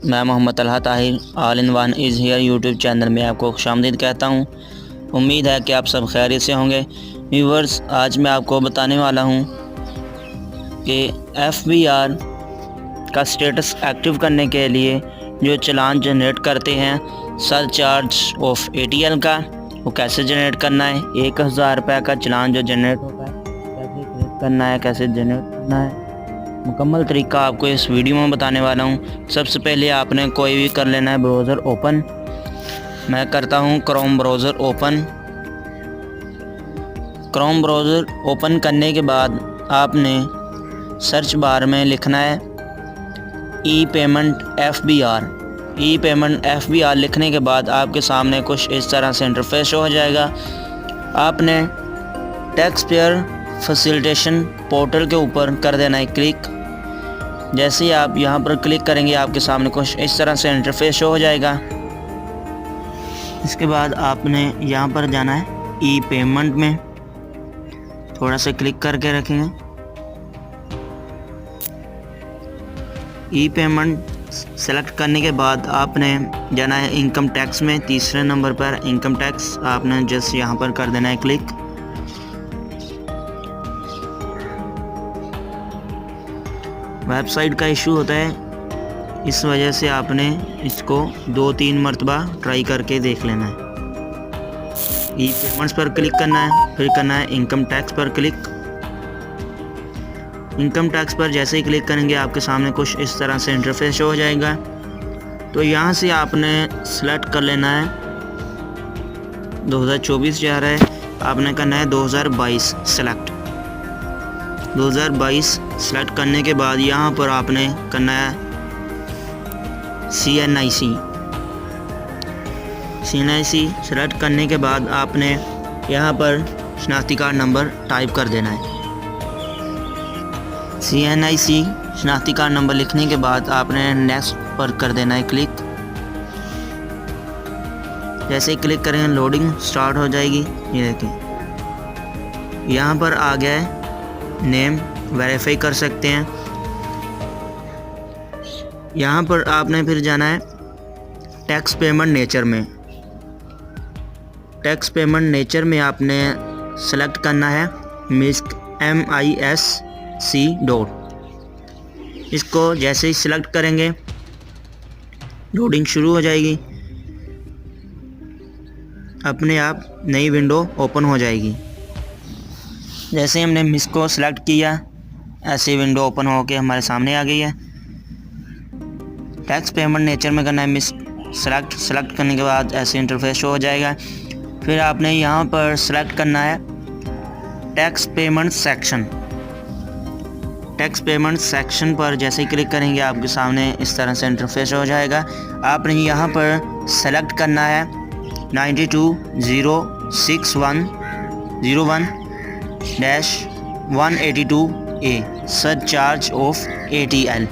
मैं Mohammad Talha Tahir all in one is here YouTube channel में आपको खुशामदीद कहता हूँ। उम्मीद है कि आप सब खैरियत से होंगे। व्यूवर्स, आज मैं आपको बताने वाला हूँ कि FBR का स्टेटस एक्टिव करने के लिए जो चालान जनरेट करते हैं सरचार्ज ऑफ ATL का, वो कैसे जनरेट करना है। 1000 रुपये का चालान जो जनरेट होता है कैसे क्लिक करना है, कैसे जनरेट करना है, मुकम्मल तरीका आपको इस वीडियो में बताने वाला हूँ। सबसे पहले आपने कोई भी कर लेना है ब्राउज़र ओपन। मैं करता हूँ Chrome browser open. Chrome browser open करने के बाद आपने सर्च बार में लिखना है ई-पेमेंट FBR। ई-पेमेंट FBR लिखने के बाद आपके सामने कुछ इस तरह से इंटरफेस हो जाएगा। आपने टैक्स पेयर फैसिलिटेशन पोर्टल के ऊपर कर देना है क्लिक। जैसे ही आप यहाँ पर क्लिक करेंगे आपके सामने कुछ इस तरह से इंटरफेस हो जाएगा। इसके बाद आपने यहाँ पर जाना है ई-पेमेंट में, थोड़ा सा क्लिक करके रखेंगे। ई-पेमेंट सेलेक्ट करने के बाद आपने जाना है इनकम टैक्स में, तीसरे नंबर पर इनकम टैक्स। आपने जस्ट यहाँ पर कर देना है क्लिक। वेबसाइट का इशू होता है, इस वजह से आपने इसको 2-3 मरतबा ट्राई करके देख लेना है। ई-पेमेंट्स पर क्लिक करना है, फिर करना है इनकम टैक्स पर क्लिक। इनकम टैक्स पर जैसे ही क्लिक करेंगे आपके सामने कुछ इस तरह से इंटरफेस हो जाएगा। तो यहाँ से आपने सेलेक्ट कर लेना है 2024 जा रहा है, आपने करना है 2022 सेलेक्ट। 2022 सेलेक्ट करने के बाद यहाँ पर आपने करना है CNIC। सेलेक्ट करने के बाद आपने यहाँ पर शनाख्ती कार्ड नंबर टाइप कर देना है। CNIC शनाख्ती कार्ड नंबर लिखने के बाद आपने नेक्स्ट पर कर देना है क्लिक। जैसे ही क्लिक करेंगे लोडिंग स्टार्ट हो जाएगी। ये देखिए यहाँ पर आ गया है नेम, वेरीफाई कर सकते हैं। यहाँ पर आपने फिर जाना है टैक्स पेमेंट नेचर में। टैक्स पेमेंट नेचर में आपने सेलेक्ट करना है MISC डॉट। इसको जैसे ही सिलेक्ट करेंगे लोडिंग शुरू हो जाएगी, अपने आप नई विंडो ओपन हो जाएगी। जैसे हमने MISC को सिलेक्ट किया, ऐसी विंडो ओपन होकर हमारे सामने आ गई है। टैक्स पेमेंट नेचर में करना है MISC सेलेक्ट करने के बाद ऐसे इंटरफेस हो जाएगा। फिर आपने यहाँ पर सेलेक्ट करना है tax payment section. Tax payment section पर जैसे ही क्लिक करेंगे आपके सामने इस तरह से इंटरफेस हो जाएगा। आपने यहाँ पर सेलेक्ट करना है 92.06101-182A surcharge of ATL।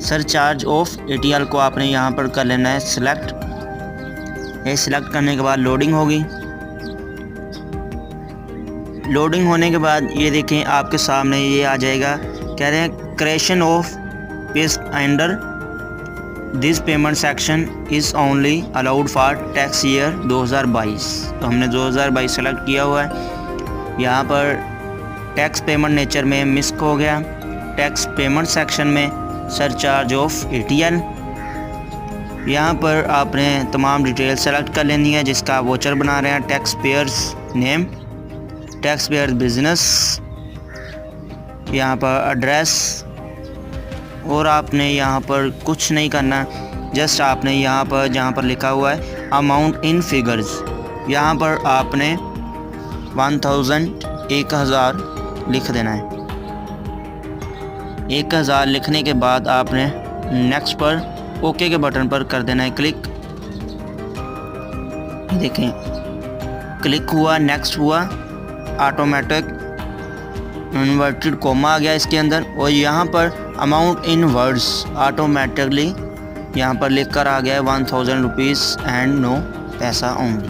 Surcharge of ATL को आपने यहाँ पर कर लेना है सिलेक्ट। ये सिलेक्ट करने के बाद लोडिंग होगी। लोडिंग होने के बाद ये देखें आपके सामने ये आ जाएगा, कह रहे हैं creation of paste under this payment section is only allowed for tax year 2022। तो हमने 2022 सेलेक्ट किया हुआ है। यहाँ पर टैक्स पेमेंट नेचर में MISC हो गया, टैक्स पेमेंट सेक्शन में सरचार्ज ऑफ ATL। यहाँ पर आपने तमाम डिटेल सेलेक्ट कर लेनी है जिसका आप वोचर बना रहे हैं। Tax payers name, tax payer business, यहाँ पर एड्रेस, और आपने यहाँ पर कुछ नहीं करना, जस्ट आपने यहाँ पर जहाँ पर लिखा हुआ है अमाउंट इन फिगर्स, यहाँ पर आपने 1000 लिख देना है। 1000 लिखने के बाद आपने नेक्स्ट पर ओके के बटन पर कर देना है क्लिक। देखें क्लिक हुआ, नेक्स्ट हुआ, ऑटोमेटिक इन्वर्टेड कोमा आ गया इसके अंदर, और यहाँ पर अमाउंट इन वर्ड्स ऑटोमेटिकली यहाँ पर लिख कर आ गया है 1000 रुपीज़ एंड नो पैसा ओनली।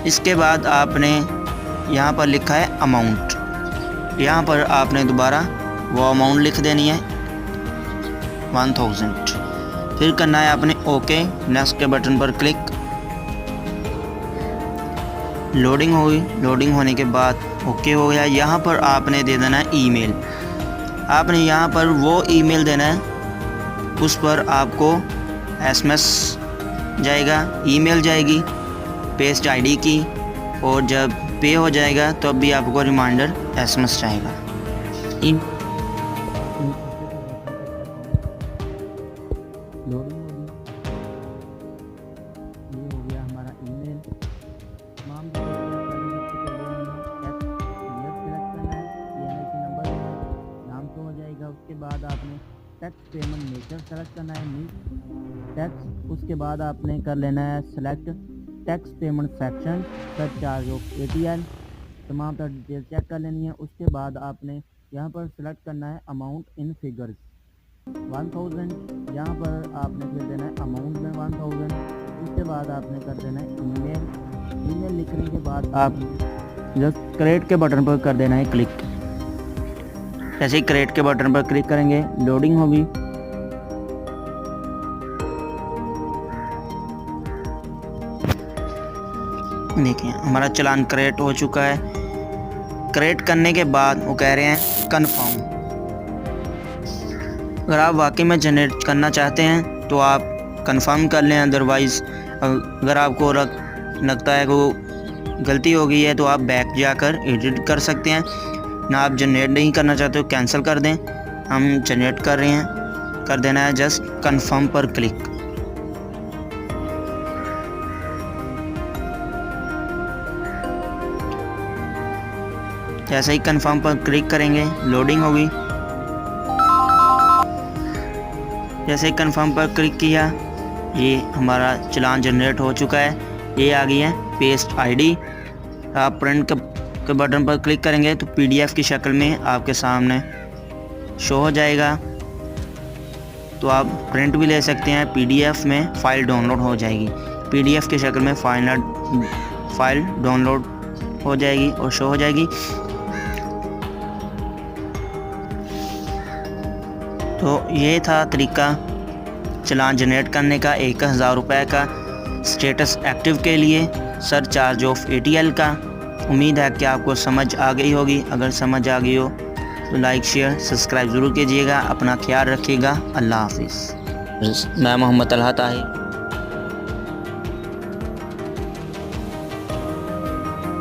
इसके बाद आपने यहाँ पर लिखा है अमाउंट, यहाँ पर आपने दोबारा वो अमाउंट लिख देनी है 1000। फिर करना है आपने ओके, नेक्स्ट के बटन पर क्लिक। लोडिंग होगी, लोडिंग होने के बाद ओके हो गया। यहाँ पर आपने दे देना है ईमेल। आपने यहाँ पर वो ईमेल देना है, उस पर आपको एसएमएस जाएगा, ईमेल जाएगी पेस्ट आईडी की, और जब पे हो जाएगा तो भी आपको रिमाइंडर एसएमएस जाएगा। लोडिंग होगी, ये हो गया हमारा ईमेल। तमाम नाम तो हो जाएगा। उसके बाद आपने टैक्स पेमेंट नेचर सेलेक्ट करना है, टैक्स। उसके बाद आपने कर लेना है select tax payment section, sir charge of ATL, तमाम तर डिटेल चेक कर लेनी है। उसके बाद आपने यहाँ पर सेलेक्ट करना है अमाउंट इन फिगर्स 1000, यहाँ पर आपने फिर देना है अमाउंट में 1000। उसके बाद आपने कर देना है ईमेल लिखने के बाद आप जस्ट क्रिएट के बटन पर कर देना है क्लिक। जैसे ही क्रिएट के बटन पर क्लिक करेंगे, लोडिंग होगी। देखिए हमारा चालान क्रिएट हो चुका है। क्रिएट करने के बाद वो कह रहे हैं कन्फर्म। अगर आप वाकई में जनरेट करना चाहते हैं तो आप कंफर्म कर लें, अदरवाइज़ अगर आपको लगता है कि वो गलती हो गई है तो आप बैक जाकर एडिट कर सकते हैं। ना आप जनरेट नहीं करना चाहते हो कैंसिल कर दें। हम जनरेट कर रहे हैं, कर देना है जस्ट कंफर्म पर क्लिक। जैसे ही कंफर्म पर क्लिक करेंगे, लोडिंग होगी। जैसे ही कंफर्म पर क्लिक किया, ये हमारा चालान जनरेट हो चुका है। ये आ गई है पेस्ट आईडी। आप प्रिंट के बटन पर क्लिक करेंगे तो PDF की शक्ल में आपके सामने शो हो जाएगा। तो आप प्रिंट भी ले सकते हैं, PDF में फ़ाइल डाउनलोड हो जाएगी। PDF की शक्ल में फ़ाइल डाउनलोड हो जाएगी और शो हो जाएगी। तो ये था तरीका चालान जनरेट करने का 1000 रुपये का स्टेटस एक्टिव के लिए सर चार्ज ऑफ ATL का। उम्मीद है कि आपको समझ आ गई होगी। अगर समझ आ गई हो तो लाइक शेयर सब्सक्राइब ज़रूर कीजिएगा। अपना ख्याल रखिएगा। अल्लाह हाफिज़। मैं मोहम्मद तलहा ताहिर।